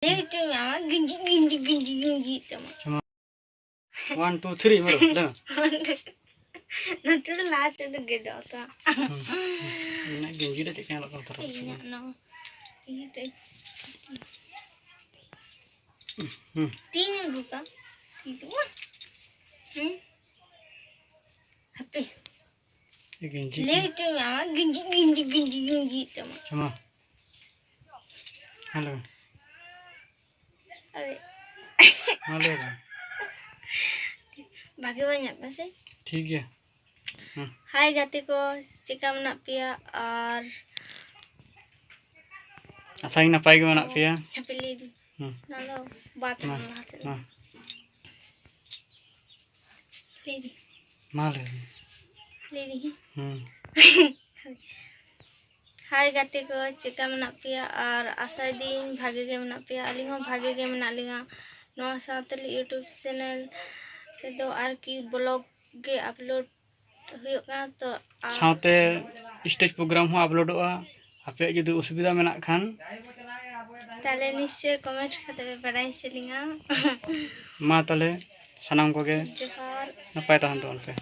Itu memang ginji teman. 1 2 3 mero dah. Nanti tu last itu gede tu. Nak ginji dah cakap nak terus. Iya no. Iya deh. Tiga buka. Itu. Apa? Ginji. Itu memang ginji teman. Cuma. Halo. Halo. Bagi banyak masih. ठीक है. Hai gati ko, chika menak pia ar Asal ini apa yang nak pia? pilih di. Nalo bat malah. Pilih di. Malu. Pilih di. Hai gati ko, chika menak pia ar asa din bhage ge menak pia aling hon bhage ge menak linga. No Santali YouTube channel itu ar ki blog ge upload huyuk kan to साथे stage programme हो अपलोडोगा आपे जुदी असुविधा मेना खान ताले निश्चय comment करते पे पढ़ाई चलेगा मा ताले सनाम को के जोहार नपाय तहन तो पे